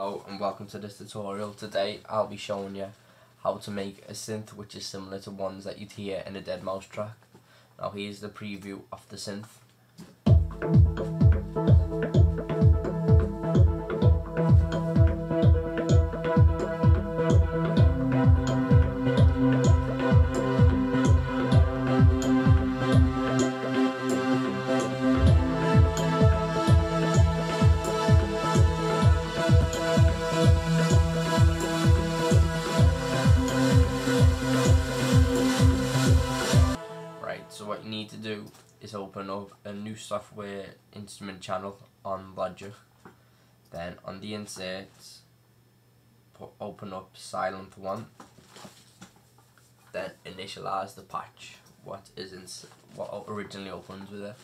Hello and welcome to this tutorial. Today I'll be showing you how to make a synth which is similar to ones that you'd hear in a Deadmau5 track. Now here's the preview of the synth. So what you need to do is open up a new software instrument channel on Logic. Then on the insert, open up Sylenth 1. Then initialize the patch. What originally opens with it.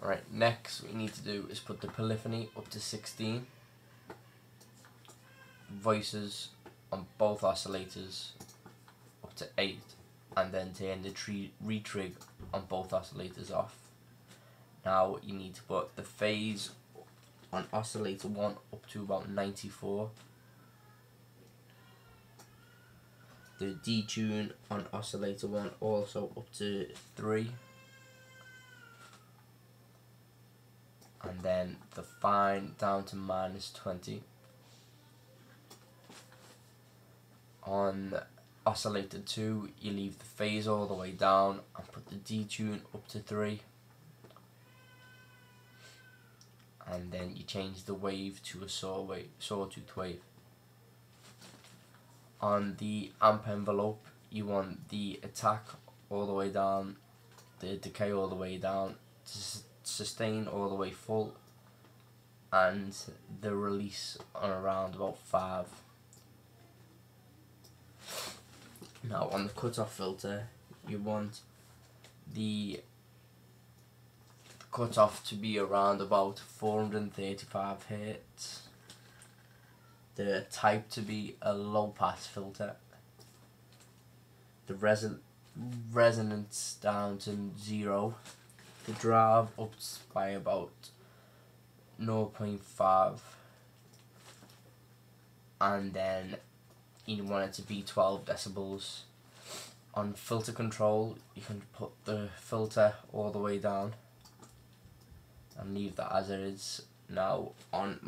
Alright, next what you need to do is put the polyphony up to 16. Voices on both oscillators up to 8. And then turn the retrig on both oscillators off. Now you need to put the phase on oscillator 1 up to about 94. The detune on oscillator 1 also up to 3. And then the fine down to -20. On oscillator 2, you leave the phase all the way down and put the detune up to 3. And then you change the wave to a sawtooth wave. On the amp envelope, you want the attack all the way down, the decay all the way down, sustain all the way full, and the release on around about 5. Now on the cutoff filter, you want the cutoff to be around about 435 Hz. The type to be a low pass filter. The resonance down to 0. The drive up by about 0.5. And then you want it to be 12 decibels. On filter control, you can put the filter all the way down and leave that as it is. Now on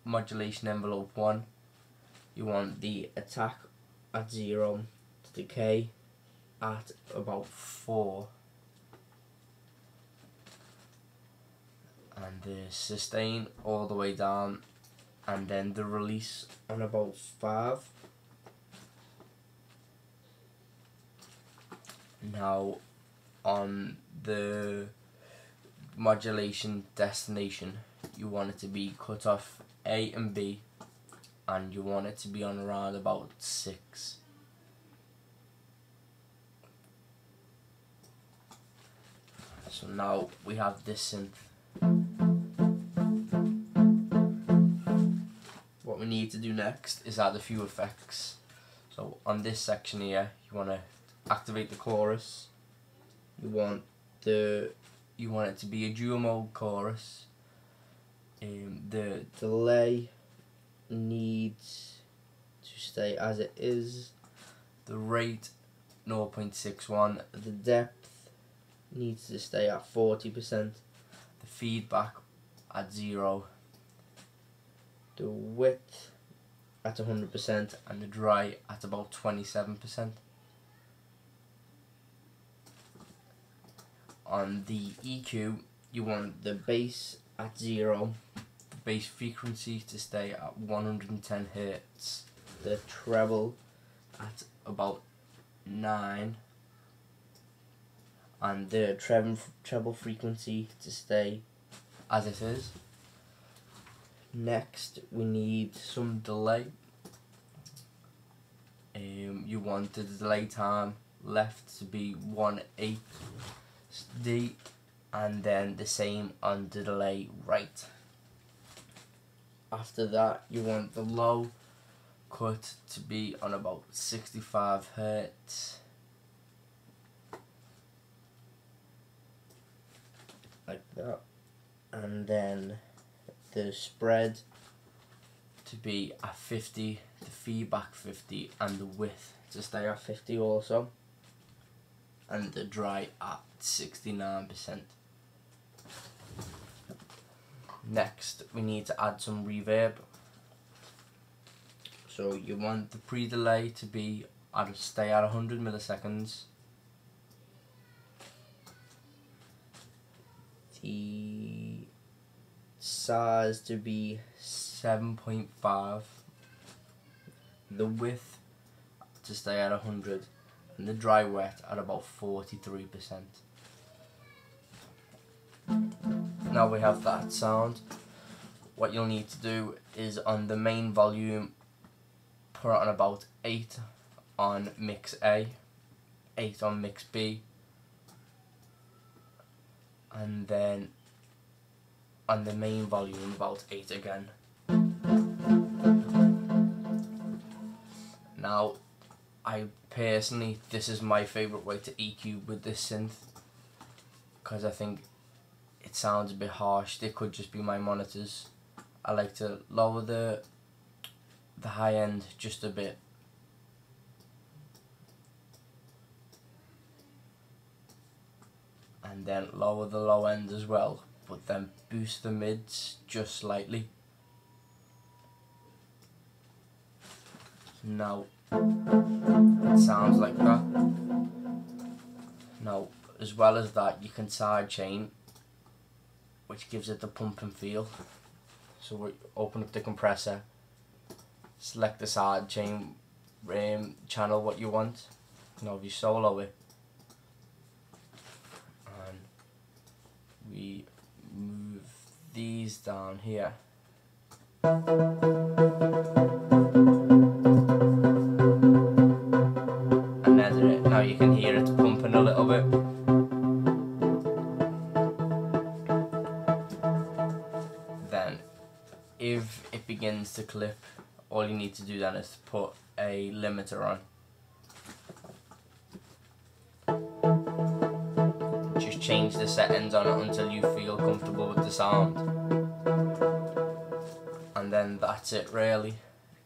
modulation envelope 1, you want the attack at 0, the decay at about 4, and the sustain all the way down, and then the release on about 5. Now on the modulation destination, you want it to be cut off A and B, and you want it to be on around about 6. So now we have this synth. What we need to do next is add a few effects. So on this section here, you want to activate the chorus. You want it to be a dual mode chorus. The delay needs to stay as it is. The rate 0.61. The depth needs to stay at 40%. The feedback at 0. The width at 100% and the dry at about 27%. On the EQ, you want the bass at 0, the bass frequency to stay at 110 Hz, the treble at about 9, and the treble frequency to stay as it is. Next, we need some delay. You want the delay time left to be 1/8 D, and then the same on the delay right. After that, you want the low cut to be on about 65 Hz. Like that. And then the spread to be at 50, the feedback 50, and the width to stay at 50 also, and the dry at 69%. Next, we need to add some reverb. So you want the pre-delay to be stay at 100 milliseconds. The size to be 7.5. The width to stay at 100, and the dry wet at about 43%. Now we have that sound. What you'll need to do is on the main volume, put it on about 8 on mix A, 8 on mix B, and then on the main volume about 8 again. Now, I personally, this is my favourite way to EQ with this synth, because I think it sounds a bit harsh. They could just be my monitors. I like to lower the high end just a bit, and then lower the low end as well, but then boost the mids just slightly. Now it sounds like that. Now, as well as that, you can side chain, which gives it the pumping feel. So we open up the compressor, select the side chain channel what you want. Now if you solo it, and we move these down here, and enter it. Now you can hear it pumping a little bit. Then if it begins to clip, all you need to do then is to put a limiter on. Just change the settings on it until you feel comfortable with the sound, and then that's it really.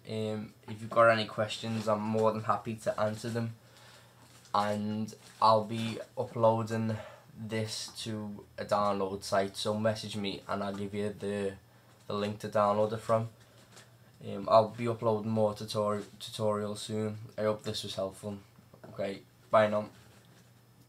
If you've got any questions, I'm more than happy to answer them, and I'll be uploading this to a download site, so message me and I'll give you the link to download it from. I'll be uploading more tutorials soon. I hope this was helpful. Okay, bye now.